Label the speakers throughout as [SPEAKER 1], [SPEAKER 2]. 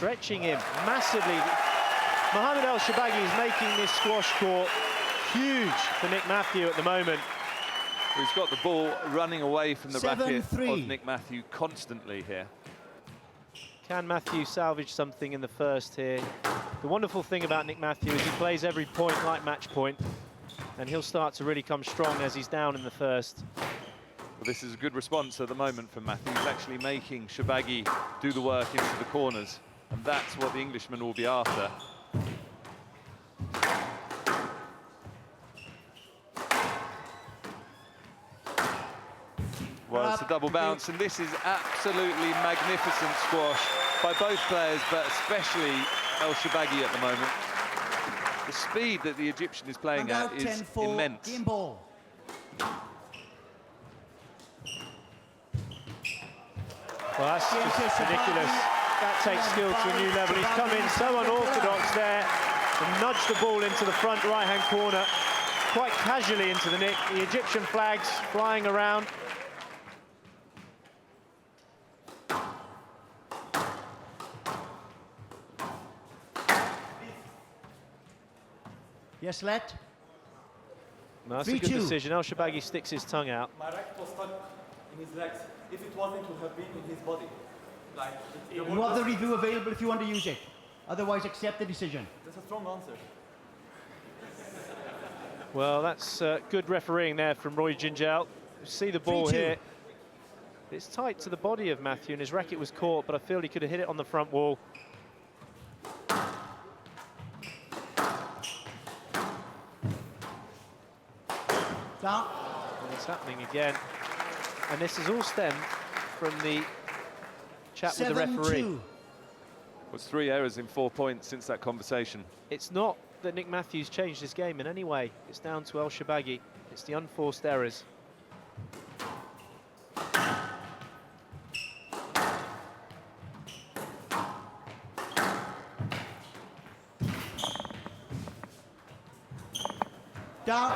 [SPEAKER 1] stretching him massively. Mohamed Elshorbagy is making this squash court huge for Nick Matthew at the moment.
[SPEAKER 2] He's got the ball running away from the racket
[SPEAKER 3] 7-3.
[SPEAKER 2] of Nick Matthew constantly here.
[SPEAKER 1] Can Matthew salvage something in the first here? The wonderful thing about Nick Matthew is he plays every point like match point, and he'll start to really come strong as he's down in the first.
[SPEAKER 2] Well, this is a good response at the moment from Matthew. He's actually making Elshorbagy do the work into the corners, and that's what the Englishman will be after. Well, it's a double bounce, and this is absolutely magnificent squash by both players, but especially Elshorbagy at the moment. The speed that the Egyptian is playing at is immense.
[SPEAKER 3] Game ball.
[SPEAKER 1] Well, that's just ridiculous. That takes skill to a new level. He's come in so unorthodox there and nudged the ball into the front right-hand corner, quite casually into the nick. The Egyptian flags flying around.
[SPEAKER 3] Yes, let.
[SPEAKER 1] No, that's a good decision. Elshorbagy sticks his tongue out.
[SPEAKER 4] My racket was stuck in his legs. If it wasn't, to have been in his body. Like,
[SPEAKER 3] You have the review available if you want to use it. Otherwise, accept the decision.
[SPEAKER 4] that's a strong answer.
[SPEAKER 1] Well, that's good refereeing there from Roy Ginjal. See the ball
[SPEAKER 3] 3-2.
[SPEAKER 1] here. It's tight to the body of Matthew, and his racket was caught, but I feel he could have hit it on the front wall.
[SPEAKER 3] Down.
[SPEAKER 1] And it's happening again. And this is all stemmed from the chat with the referee.
[SPEAKER 3] 7-2.
[SPEAKER 2] Was 3 errors in 4 points since that conversation.
[SPEAKER 1] It's not that Nick Matthews changed his game in any way. It's down to Elshorbagy. It's the unforced errors.
[SPEAKER 3] Down.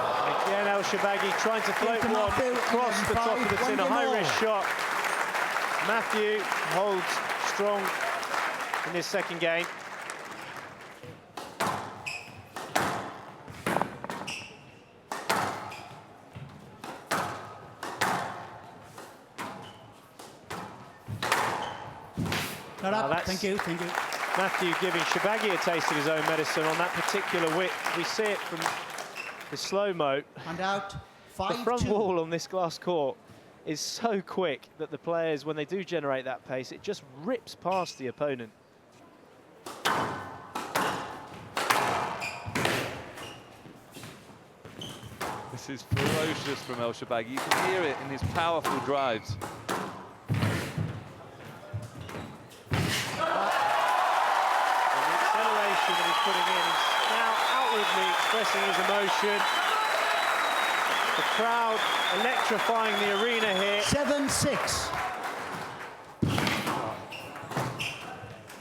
[SPEAKER 1] Again, Elshorbagy trying to float
[SPEAKER 3] Into
[SPEAKER 1] one
[SPEAKER 3] Matthew,
[SPEAKER 1] across the top of the
[SPEAKER 3] 11-5,
[SPEAKER 1] tin. A
[SPEAKER 3] 1
[SPEAKER 1] high-risk
[SPEAKER 3] more.
[SPEAKER 1] shot. Matthew holds strong in this second game.
[SPEAKER 3] Not
[SPEAKER 1] Well,
[SPEAKER 3] up.
[SPEAKER 1] that's-
[SPEAKER 3] Thank you. Thank you.
[SPEAKER 1] Matthew giving Elshorbagy a taste of his own medicine on that particular width. We see it from the slow-mo.
[SPEAKER 3] And out.
[SPEAKER 1] The front
[SPEAKER 3] 5-2.
[SPEAKER 1] wall on this glass court is so quick that the players, when they do generate that pace, it just rips past the opponent.
[SPEAKER 2] This is ferocious from Elshorbagy. You can hear it in his powerful drives.
[SPEAKER 1] And the acceleration that he's putting in, he's now outwardly expressing his emotion. The crowd electrifying the arena here.
[SPEAKER 3] 7-6.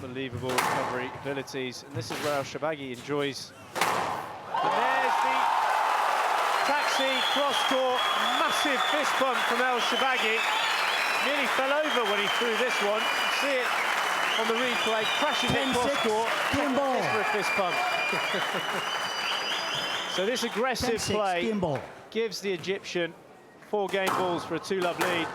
[SPEAKER 1] Unbelievable recovery abilities, and this is where Elshorbagy enjoys. And there's the taxi cross court, massive fist bump from Elshorbagy. Nearly fell over when he threw this one. You see it on the replay, crashing it cross
[SPEAKER 3] 10-6,
[SPEAKER 1] court.
[SPEAKER 3] game ball.
[SPEAKER 1] For a fist bump. So this aggressive
[SPEAKER 3] 10-6,
[SPEAKER 1] play
[SPEAKER 3] game ball.
[SPEAKER 1] gives the Egyptian 4 game balls for a 2-love lead.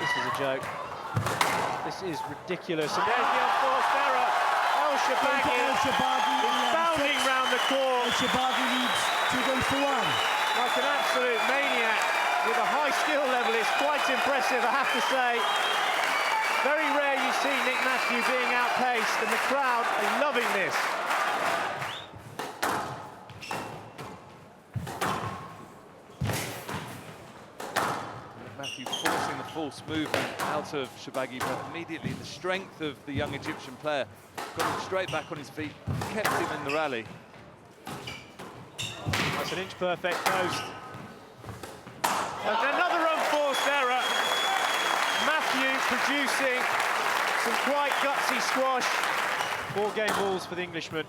[SPEAKER 1] This is a joke. This is ridiculous. And there's the unforced error. Elshorbagy is bounding round the court.
[SPEAKER 3] Elshorbagy leads 2 games to 1.
[SPEAKER 1] Like an absolute maniac with a high skill level. It's quite impressive, I have to say. Very rare you see Nick Matthew being outpaced, and the crowd are loving this.
[SPEAKER 2] Nick Matthew forcing the false movement out of Elshorbagy, but immediately the strength of the young Egyptian player got him straight back on his feet, kept him in the rally.
[SPEAKER 1] That's an inch perfect post. And another unforced error. Matthew producing some quite gutsy squash. 4 game balls for the Englishman.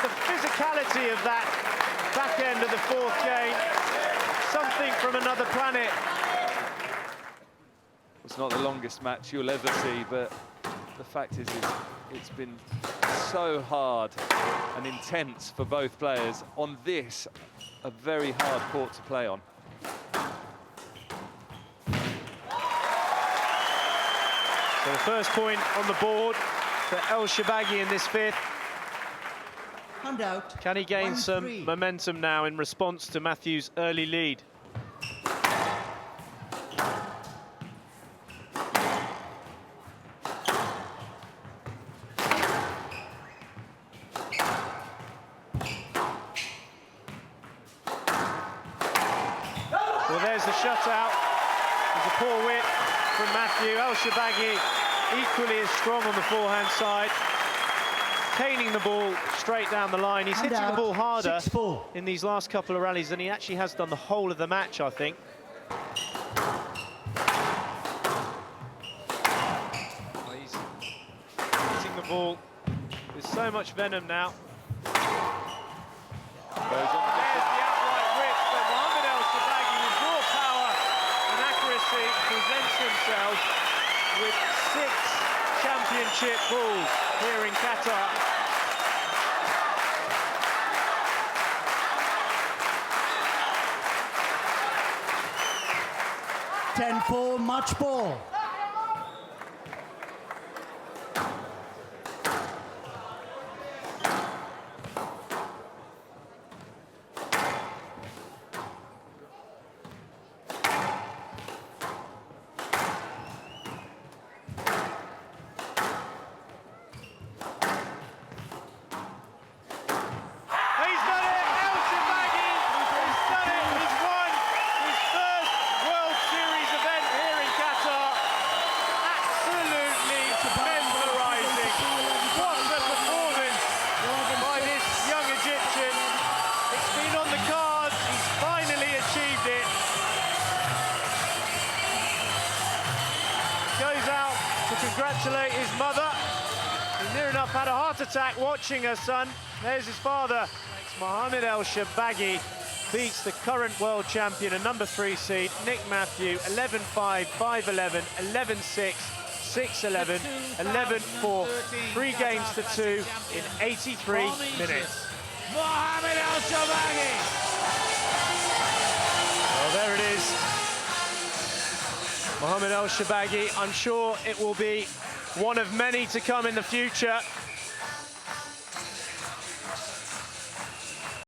[SPEAKER 1] The physicality of that back end of the 4th game, something from another planet.
[SPEAKER 2] It's not the longest match you'll ever see, but the fact is it's been so hard and intense for both players on this, a very hard court to play on.
[SPEAKER 1] So the first point on the board for Elshorbagy in this 5th.
[SPEAKER 3] Handout.
[SPEAKER 1] Can he gain some momentum now in response to Matthew's early lead? Well, there's the shutout. There's a poor whip from Matthew. Elshorbagy equally as strong on the forehand side, caning the ball straight down the line. He's hitting the ball harder in these last couple of rallies than he actually has done the whole of the match, I think. Oh, he's hitting the ball with so much venom now. There's the outright whip, but Mohamed Elshorbagy with raw power and accuracy presents himself with 6 championship balls here in Qatar.
[SPEAKER 3] (10-4) match ball.
[SPEAKER 1] Congratulate his mother. He near enough had a heart attack watching her son. There's his father. Mohamed Elshorbagy beats the current world champion and number 3 seed, Nick Matthew, 11-5, 5-11, 11-6, 6-11, 11-4, 3 games to 2 in 83 minutes.
[SPEAKER 5] Mohamed Elshorbagy!
[SPEAKER 1] Well, there it is. Mohamed Elshorbagy, I'm sure it will be one of many to come in the future.